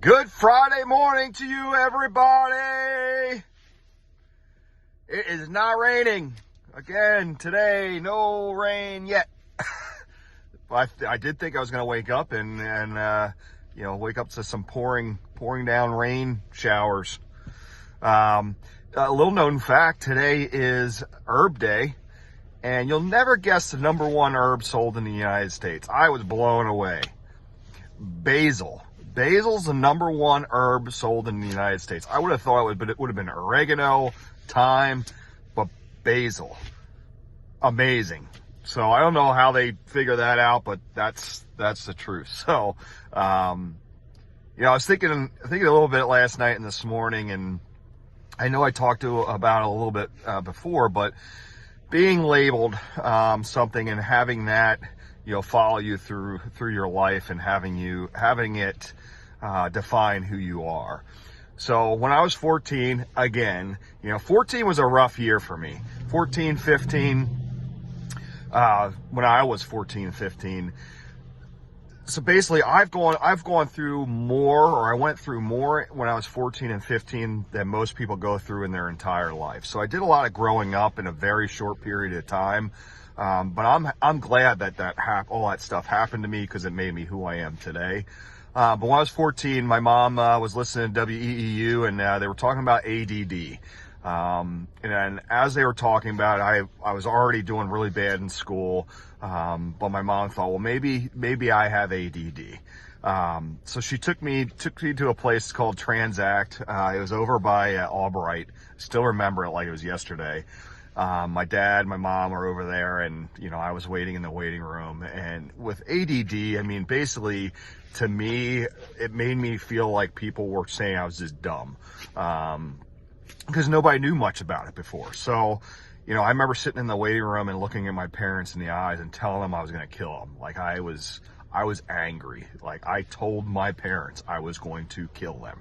Good Friday morning to you, everybody. It is not raining again today. No rain yet. I did think I was going to wake up and wake up to some pouring down rain showers. A little known fact: today is Herb Day, and you'll never guess the number one herb sold in the United States. I was blown away. Basil. Basil's the number one herb sold in the United States. I would have thought it would have been oregano, thyme, but basil. Amazing. So I don't know how they figure that out, but that's the truth. So, I was thinking a little bit last night and this morning, and I know I talked about it a little bit before, but being labeled something and having that follow you through your life and having it define who you are. So when I was 14, again, 14 was a rough year for me. 14, 15, when I was 14, 15. So basically I've gone through more, or I went through more when I was 14 and 15 than most people go through in their entire life. So I did a lot of growing up in a very short period of time. But I'm glad that all that stuff happened to me, because it made me who I am today. But when I was 14, my mom was listening to WEEU, and they were talking about ADD. And then as they were talking about it, I was already doing really bad in school. But my mom thought, well, maybe I have ADD. So she took me to a place called Transact. It was over by Albright. Still remember it like it was yesterday. My dad, my mom were over there, and, I was waiting in the waiting room. And with ADD, I mean, basically, to me, it made me feel like people were saying I was just dumb, because nobody knew much about it before. So, I remember sitting in the waiting room and looking at my parents in the eyes and telling them I was going to kill them. Like, I was angry. Like, I told my parents I was going to kill them.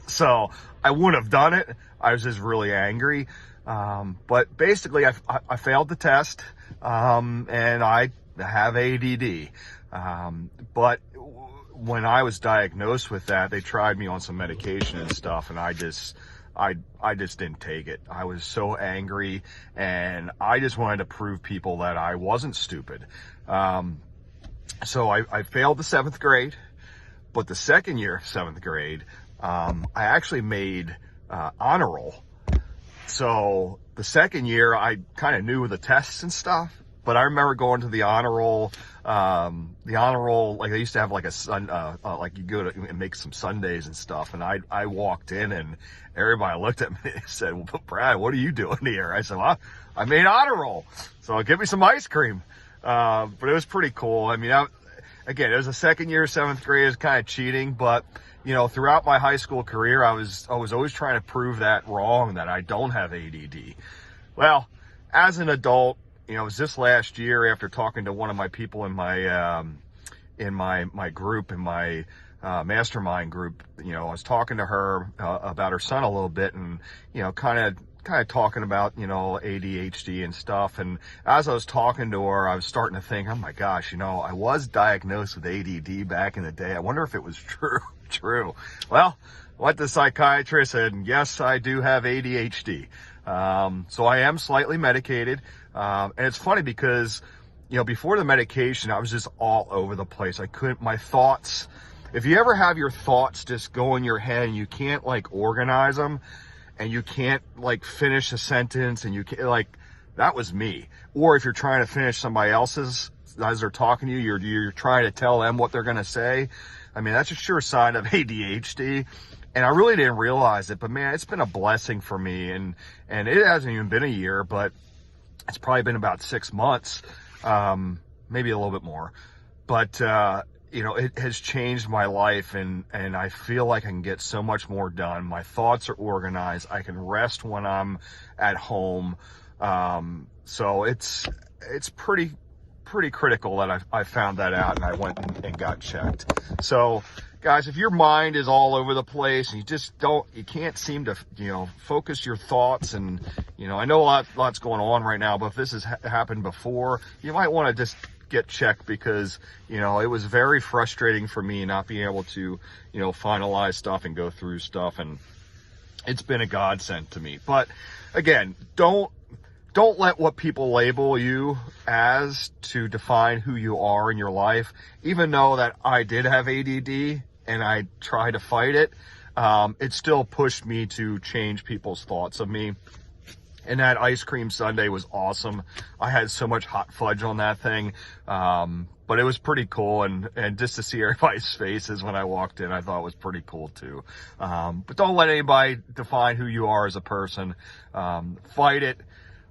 So I wouldn't have done it. I was just really angry. But basically I failed the test, and I have ADD. But when I was diagnosed with that, they tried me on some medication and stuff, and I just didn't take it. I was so angry, and I just wanted to prove people that I wasn't stupid. So I failed the 7th grade, but the second year of 7th grade, I actually made, honor roll. So the second year, I kind of knew the tests and stuff, but I remember going to the honor roll. Like they used to have like like you go to and make some sundaes and stuff. And I walked in, and everybody looked at me and said, well, Brad, what are you doing here? I said, well, I made honor roll, so give me some ice cream. But it was pretty cool. I mean, again, it was a second year, 7th grade. It was kind of cheating, but throughout my high school career, I was always trying to prove that wrong, that I don't have ADD. Well, as an adult, it was this last year, after talking to one of my people in my group, in my mastermind group, I was talking to her about her son a little bit, and kind of talking about ADHD and stuff. And as I was talking to her, I was starting to think, oh my gosh, I was diagnosed with ADD back in the day. I wonder if it was true. Well, went to the psychiatrist, and yes, I do have ADHD. So I am slightly medicated. And it's funny because, before the medication, I was just all over the place. My thoughts, if you ever have your thoughts just go in your head and you can't organize them, and you can't finish a sentence, and you can't, that was me. Or if you're trying to finish somebody else's, as they're talking to you, you're trying to tell them what they're going to say. I mean, that's a sure sign of ADHD. And I really didn't realize it, but man, it's been a blessing for me. And it hasn't even been a year, but it's probably been about 6 months, maybe a little bit more. But, it has changed my life, and I feel like I can get so much more done. My thoughts are organized. I can rest when I'm at home. So it's pretty critical that I found that out, and I went and got checked. So guys, if your mind is all over the place and you can't seem to, focus your thoughts, and, I know lots going on right now, but if this has happened before, you might want to just get checked because, you know, it was very frustrating for me not being able to, you know, finalize stuff and go through stuff. And it's been a godsend to me. But again, don't let what people label you as to define who you are in your life. Even though that I did have ADD and I tried to fight it, it still pushed me to change people's thoughts of me. And that ice cream sundae was awesome. I had so much hot fudge on that thing. But it was pretty cool. And just to see everybody's faces when I walked in, I thought it was pretty cool too. But don't let anybody define who you are as a person. Fight it.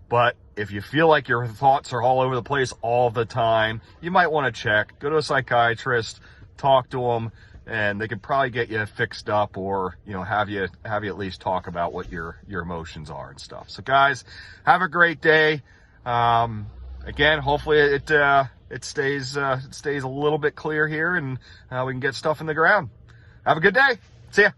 But if you feel like your thoughts are all over the place all the time, you might want to check. Go to a psychiatrist, talk to them, and they can probably get you fixed up, or, you know, have you at least talk about what your emotions are and stuff. So guys, have a great day. Again, hopefully it stays a little bit clear here, and we can get stuff in the ground. Have a good day. See ya.